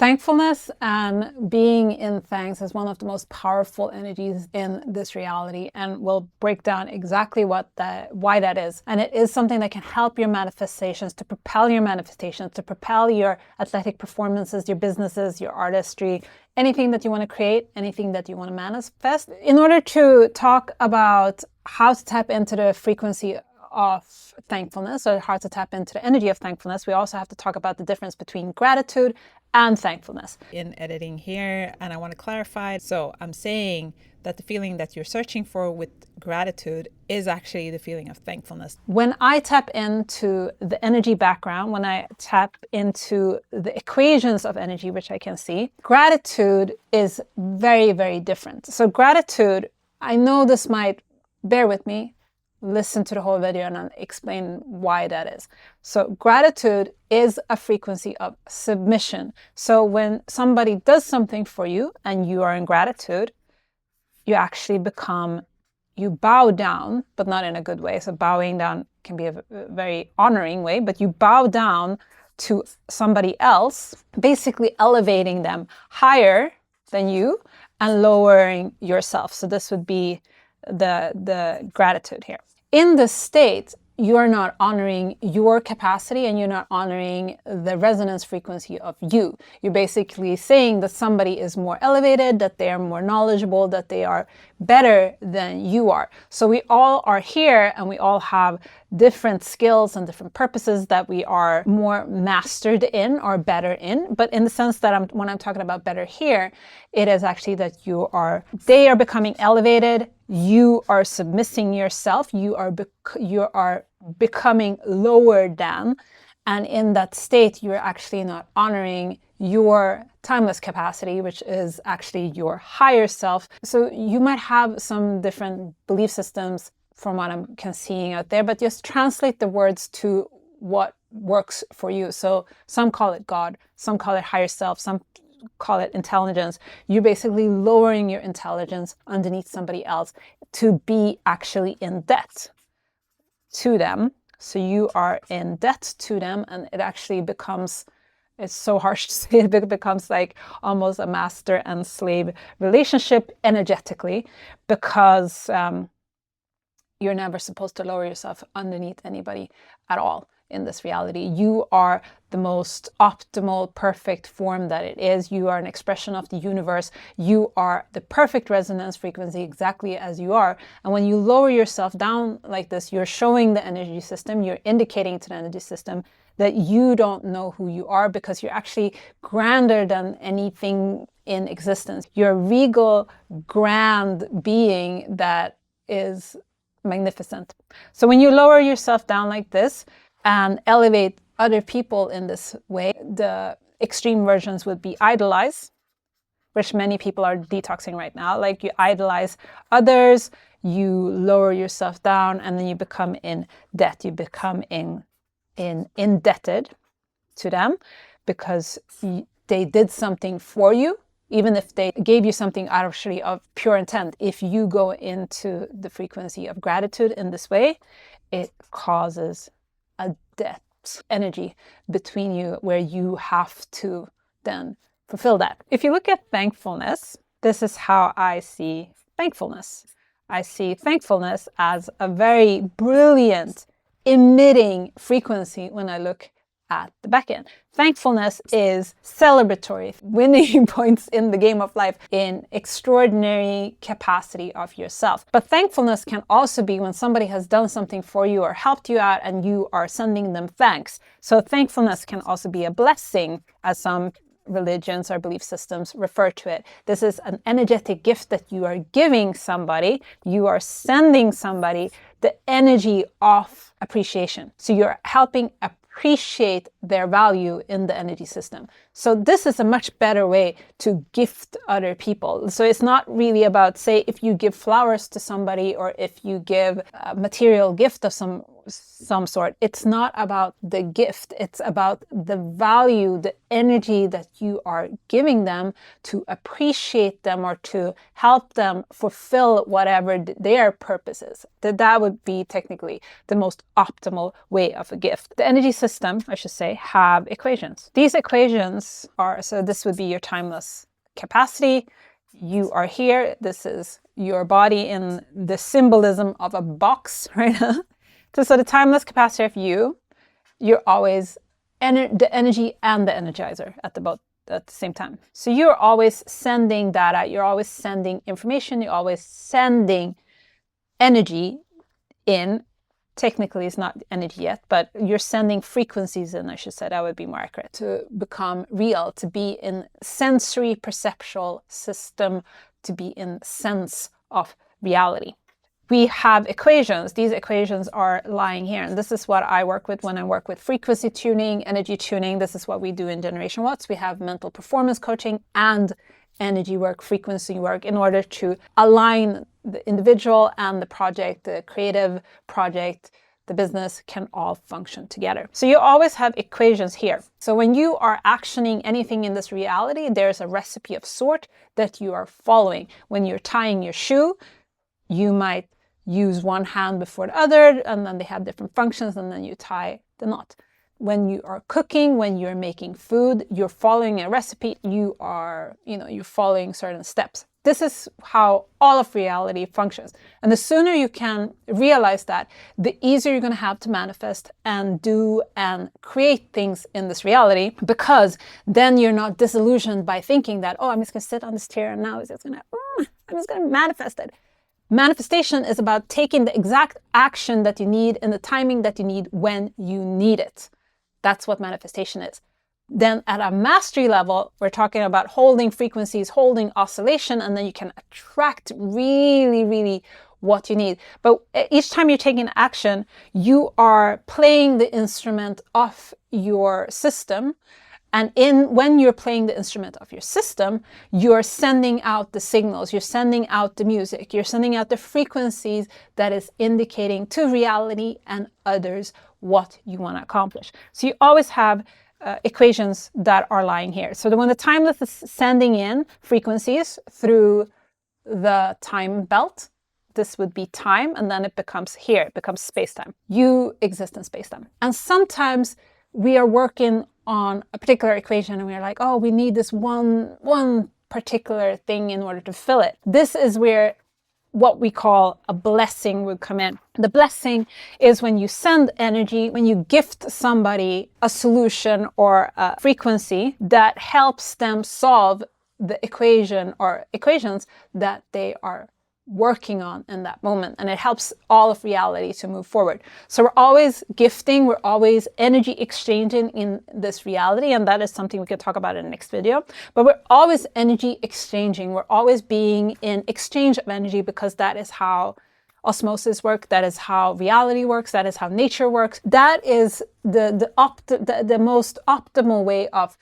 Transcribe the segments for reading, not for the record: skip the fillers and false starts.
Thankfulness and being in thanks is one of the most powerful energies in this reality, and we'll break down exactly why that is. And it is something that can help your manifestations, to propel your manifestations, to propel your athletic performances, your businesses, your artistry, anything that you want to create, anything that you want to manifest. In order to talk about how to tap into the frequency of thankfulness, or how to tap into the energy of thankfulness, we also have to talk about the difference between gratitude and thankfulness. In editing here, and I want to clarify. So I'm saying that the feeling that you're searching for with gratitude is actually the feeling of thankfulness. When I tap into the energy background, when I tap into the equations of energy, which I can see, gratitude is very, very different. So gratitude, I know this might, bear with me, listen to the whole video and I'll explain why that is. So gratitude is a frequency of submission. So when somebody does something for you and you are in gratitude, you actually you bow down, but not in a good way. So bowing down can be a very honoring way, but you bow down to somebody else, basically elevating them higher than you and lowering yourself. So this would be the gratitude here. In this state, you are not honoring your capacity and you're not honoring the resonance frequency of you. You're basically saying that somebody is more elevated, that they are more knowledgeable, that they are better than you are. So we all are here and we all have different skills and different purposes that we are more mastered in or better in. But in the sense that when I'm talking about better here, it is actually that they are becoming elevated, you are submissing yourself, you are becoming lower than, and in that state you're actually not honoring your timeless capacity, which is actually your higher self. So you might have some different belief systems from what I'm seeing out there, but just translate the words to what works for you. So some call it God, some call it higher self, some call it intelligence. You're basically lowering your intelligence underneath somebody else to be actually in debt to them. So you are in debt to them, and it actually becomes, it's so harsh to say, it becomes like almost a master and slave relationship energetically, because you're never supposed to lower yourself underneath anybody at all in this reality. You are the most optimal, perfect form that it is. You are an expression of the universe. You are the perfect resonance frequency exactly as you are. And when you lower yourself down like this, you're showing the energy system, you're indicating to the energy system that you don't know who you are, because you're actually grander than anything in existence. You're a regal, grand being that is magnificent. So when you lower yourself down like this and elevate other people in this way, the extreme versions would be idolize, which many people are detoxing right now. Like you idolize others, you lower yourself down, and then you become in debt. You become indebted to them because they did something for you. Even if they gave you something actually of pure intent, if you go into the frequency of gratitude in this way, it causes a debt energy between you where you have to then fulfill that. If you look at thankfulness, this is how I see thankfulness. I see thankfulness as a very brilliant emitting frequency when I look at the back end. Thankfulness is celebratory, winning points in the game of life in extraordinary capacity of yourself. But thankfulness can also be when somebody has done something for you or helped you out and you are sending them thanks. So thankfulness can also be a blessing, as some religions or belief systems refer to it. This is an energetic gift that you are giving somebody. You are sending somebody the energy of appreciation. So you're helping appreciate their value in the energy system. So this is a much better way to gift other people. So it's not really about, say, if you give flowers to somebody or if you give a material gift of some some sort. It's not about the gift. It's about the value, the energy that you are giving them to appreciate them or to help them fulfill whatever their purpose is. That would be technically the most optimal way of a gift. The energy system, I should say, have equations. These equations are, so this would be your timeless capacity. You are here. This is your body in the symbolism of a box, right? So the timeless capacity of you're always the energy and the energizer at the same time. So you're always sending data. You're always sending information. You're always sending energy in. Technically, it's not energy yet, but you're sending frequencies in, I should say, that would be more accurate, to become real, to be in sensory perceptual system, to be in sense of reality. We have equations. These equations are lying here. And this is what I work with when I work with frequency tuning, energy tuning. This is what we do in Generation Watts. We have mental performance coaching and energy work, frequency work, in order to align the individual and the project, the creative project, the business can all function together. So you always have equations here. So when you are actioning anything in this reality, there's a recipe of sort that you are following. When you're tying your shoe, you might use one hand before the other, and then they have different functions, and then you tie the knot. When you are cooking, when you're making food, you're following a recipe, you're following certain steps. This is how all of reality functions. And the sooner you can realize that, the easier you're going to have to manifest and do and create things in this reality, because then you're not disillusioned by thinking that, oh, I'm just going to sit on this chair and now I'm just going to manifest it. Manifestation is about taking the exact action that you need in the timing that you need when you need it. That's what manifestation is. Then at a mastery level, we're talking about holding frequencies, holding oscillation, and then you can attract really, really what you need. But each time you're taking action, you are playing the instrument of your system. And when you're playing the instrument of your system, you're sending out the signals, you're sending out the music, you're sending out the frequencies that is indicating to reality and others what you want to accomplish. So you always have equations that are lying here. So when the timeless is sending in frequencies through the time belt, this would be time, and then it becomes here, it becomes space-time. You exist in space-time. And sometimes we are working on a particular equation and we're like, oh, we need this one particular thing in order to fill it. This is where what we call a blessing would come in. The blessing is when you send energy, when you gift somebody a solution or a frequency that helps them solve the equation or equations that they are working on in that moment, and it helps all of reality to move forward. So we're always gifting, we're always energy exchanging in this reality, and that is something we could talk about in the next video. But we're always energy exchanging, we're always being in exchange of energy, because that is how osmosis works, that is how reality works, that is how nature works. That is the most optimal way of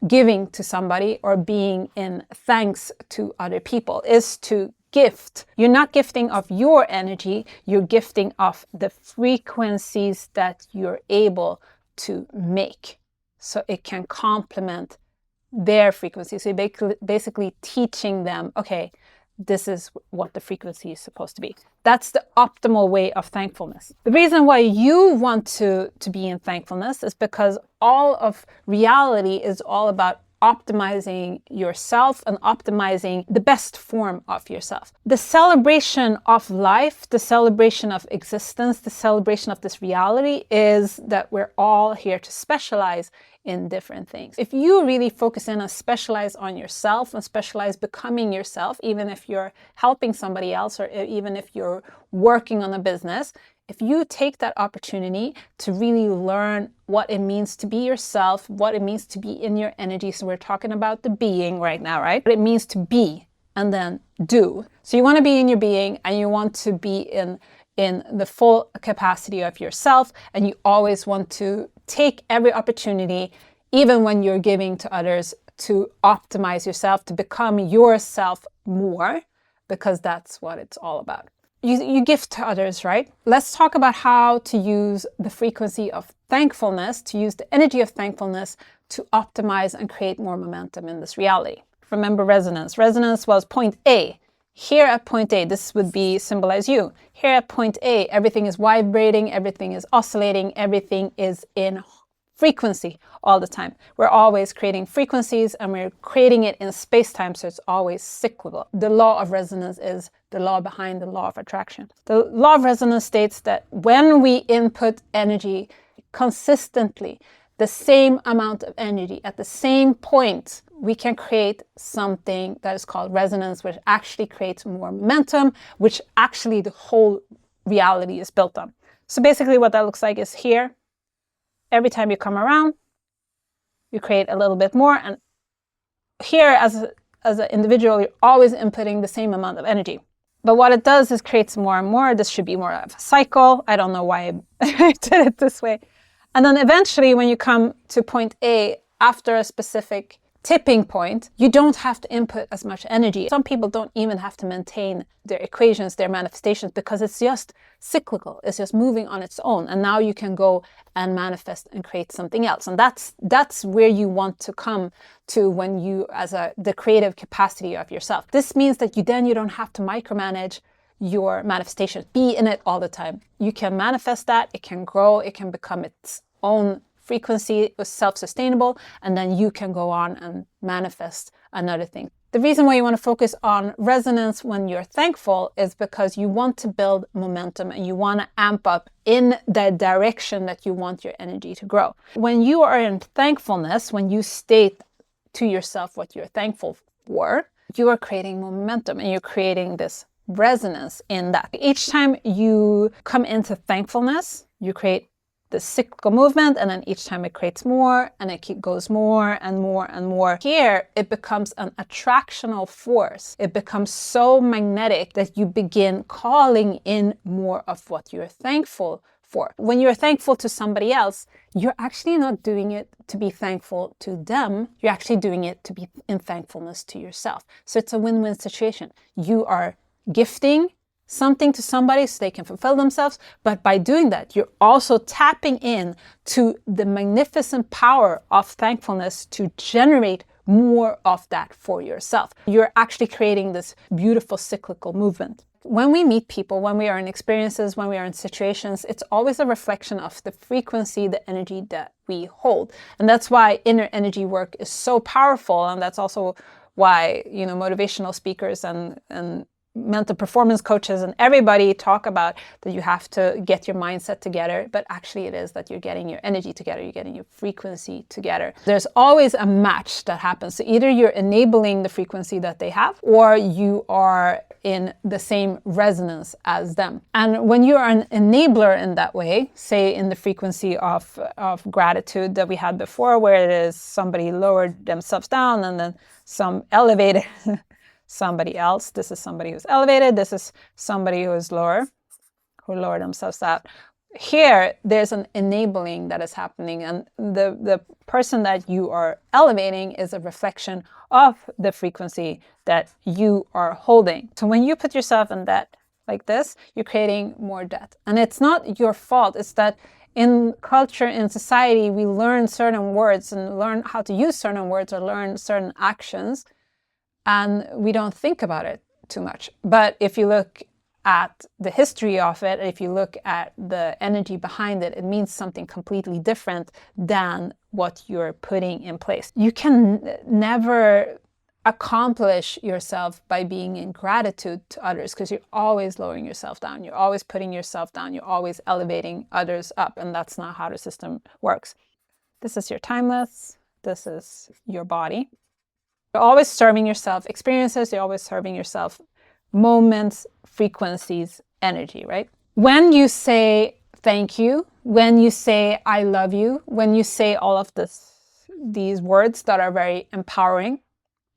giving to somebody or being in thanks to other people, is to gift. You're not gifting of your energy, you're gifting of the frequencies that you're able to make, so it can complement their frequency. So you're basically teaching them, okay, this is what the frequency is supposed to be. That's the optimal way of thankfulness. The reason why you want to be in thankfulness is because all of reality is all about optimizing yourself and optimizing the best form of yourself. The celebration of life, the celebration of existence, the celebration of this reality is that we're all here to specialize in different things. If you really focus in and specialize on yourself and specialize becoming yourself, even if you're helping somebody else or even if you're working on a business, if you take that opportunity to really learn what it means to be yourself, what it means to be in your energy. So we're talking about the being right now, right? What it means to be and then do. So you want to be in your being and you want to be in the full capacity of yourself, and you always want to take every opportunity, even when you're giving to others, to optimize yourself, to become yourself more, because that's what it's all about. you give to others, right? Let's talk about how to use the frequency of thankfulness, to use the energy of thankfulness to optimize and create more momentum in this reality. Remember resonance. Resonance was point A. Here at point A, this would be symbolize you. Here at point A, everything is vibrating, everything is oscillating, everything is in frequency all the time. We're always creating frequencies and we're creating it in space-time, so it's always cyclical. The law of resonance is the law behind the law of attraction. The law of resonance states that when we input energy consistently, the same amount of energy at the same point, we can create something that is called resonance, which actually creates more momentum, which actually the whole reality is built on. So basically what that looks like is here. Every time you come around, you create a little bit more. And here, as an individual, you're always inputting the same amount of energy. But what it does is creates more and more. This should be more of a cycle. I don't know why I did it this way. And then eventually, when you come to point A, after a specific tipping point, you don't have to input as much energy. Some people don't even have to maintain their equations, their manifestations, because it's just cyclical. It's just moving on its own. And now you can go and manifest and create something else. And that's where you want to come to when you, as the creative capacity of yourself. This means that you don't have to micromanage your manifestation. Be in it all the time. You can manifest that. It can grow. It can become its own frequency, was self-sustainable, and then you can go on and manifest another thing. The reason why you want to focus on resonance when you're thankful is because you want to build momentum and you want to amp up in the direction that you want your energy to grow. When you are in thankfulness, when you state to yourself what you're thankful for, you are creating momentum and you're creating this resonance in that. Each time you come into thankfulness, you create the cyclical movement, and then each time it creates more and it goes more and more and more. Here it becomes an attractional force. It becomes so magnetic that you begin calling in more of what you're thankful for. When you're thankful to somebody else, you're actually not doing it to be thankful to them. You're actually doing it to be in thankfulness to yourself. So it's a win-win situation. You are gifting something to somebody so they can fulfill themselves, but by doing that, you're also tapping in to the magnificent power of thankfulness to generate more of that for yourself. You're actually creating this beautiful cyclical movement. When we meet people, when we are in experiences, when we are in situations, it's always a reflection of the frequency, the energy that we hold. And that's why inner energy work is so powerful. And that's also why, motivational speakers and mental performance coaches and everybody talk about that you have to get your mindset together, but actually it is that you're getting your energy together, you're getting your frequency together. There's always a match that happens. So either you're enabling the frequency that they have, or you are in the same resonance as them. And when you are an enabler in that way, say in the frequency of gratitude that we had before, where it is somebody lowered themselves down and then some elevated somebody else. This is somebody who's elevated. This is somebody who is lower, who lowered themselves out. Here, there's an enabling that is happening, and the person that you are elevating is a reflection of the frequency that you are holding. So when you put yourself in debt like this, you're creating more debt. And it's not your fault. It's that in culture, in society, we learn certain words and learn how to use certain words or learn certain actions, and we don't think about it too much. But if you look at the history of it, if you look at the energy behind it, it means something completely different than what you're putting in place. You can never accomplish yourself by being in gratitude to others, because you're always lowering yourself down. You're always putting yourself down. You're always elevating others up, and that's not how the system works. This is your timeless. This is your body. You're always serving yourself experiences, you're always serving yourself moments, frequencies, energy, right? When you say thank you, when you say I love you, when you say all of these words that are very empowering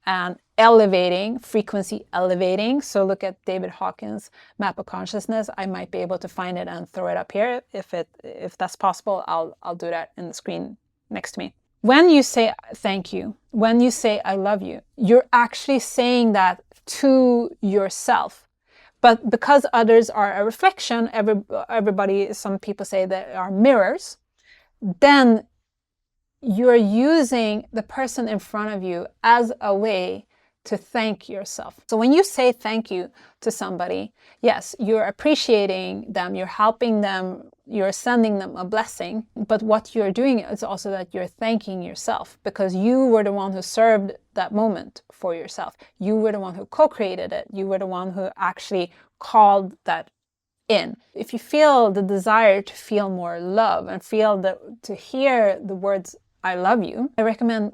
and elevating, frequency elevating. So look at David Hawkins' map of consciousness. I might be able to find it and throw it up here. If that's possible, I'll do that in the screen next to me. When you say thank you, when you say I love you, you're actually saying that to yourself. But because others are a reflection, everybody, some people say they are mirrors, then you're using the person in front of you as a way to thank yourself. So when you say thank you to somebody, yes, you're appreciating them, you're helping them, you're sending them a blessing. But what you're doing is also that you're thanking yourself, because you were the one who served that moment for yourself. You were the one who co-created it. You were the one who actually called that in. If you feel the desire to feel more love and to hear the words I love you, I recommend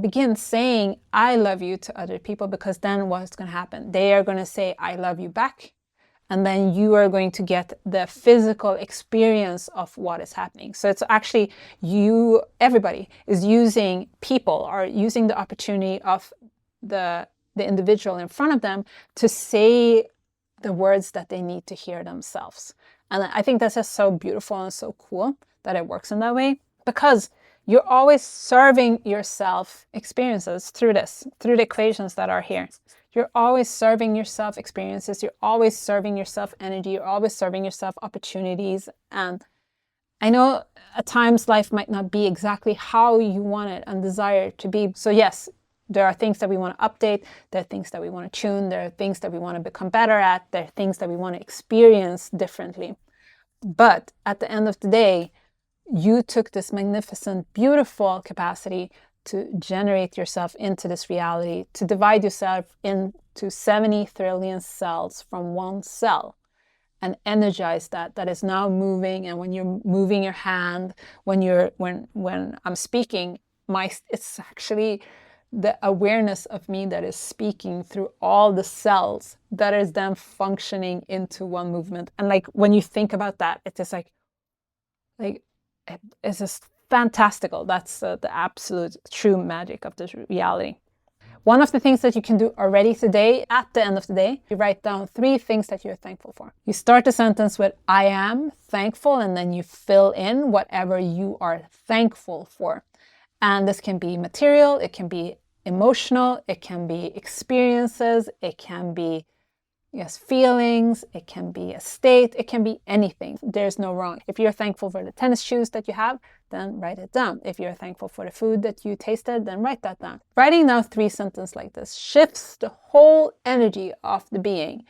begin saying I love you to other people, because then what's going to happen? They are going to say I love you back, and then you are going to get the physical experience of what is happening. So it's actually everybody is using, people are using the opportunity of the individual in front of them to say the words that they need to hear themselves. And I think that's just so beautiful and so cool that it works in that way, because you're always serving yourself experiences through the equations that are here. You're always serving yourself experiences. You're always serving yourself energy. You're always serving yourself opportunities. And I know at times life might not be exactly how you want it and desire it to be. So yes, there are things that we want to update. There are things that we want to tune. There are things that we want to become better at. There are things that we want to experience differently. But at the end of the day, you took this magnificent, beautiful capacity to generate yourself into this reality, to divide yourself into 70 trillion cells from one cell and energize that is now moving. And when you're moving your hand, when I'm speaking, it's actually the awareness of me that is speaking through all the cells that is then functioning into one movement. And like when you think about that, it's just like it's just fantastical. That's the absolute true magic of this reality. One of the things that you can do already today, at the end of the day, you write down 3 things that you're thankful for. You start the sentence with I am thankful, and then you fill in whatever you are thankful for. And this can be material, it can be emotional, it can be experiences, it can be feelings, it can be a state, it can be anything. There's no wrong. If you're thankful for the tennis shoes that you have, then write it down. If you're thankful for the food that you tasted, then write that down. Writing down 3 sentences like this shifts the whole energy of the being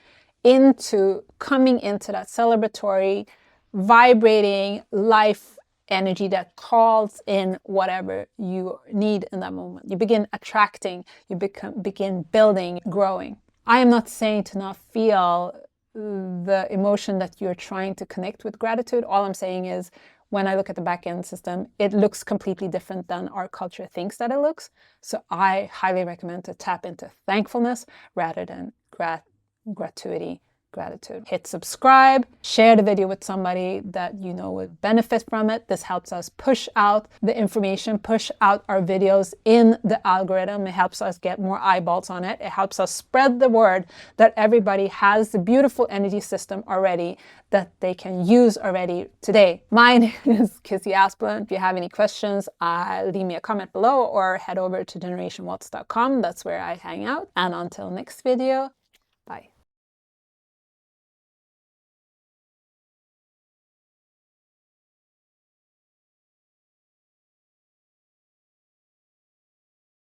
into coming into that celebratory, vibrating life energy that calls in whatever you need in that moment. You begin attracting, you begin building, growing. I am not saying to not feel the emotion that you're trying to connect with gratitude. All I'm saying is when I look at the back-end system, it looks completely different than our culture thinks that it looks. So I highly recommend to tap into thankfulness rather than gratitude. Hit subscribe, share the video with somebody that you know would benefit from it. This helps us push out the information, push out our videos in the algorithm. It helps us get more eyeballs on it. It helps us spread the word that everybody has the beautiful energy system already that they can use already today. My name is Kissey Asplund. If you have any questions, leave me a comment below or head over to generationwhat's.com. That's where I hang out. And until next video, bye.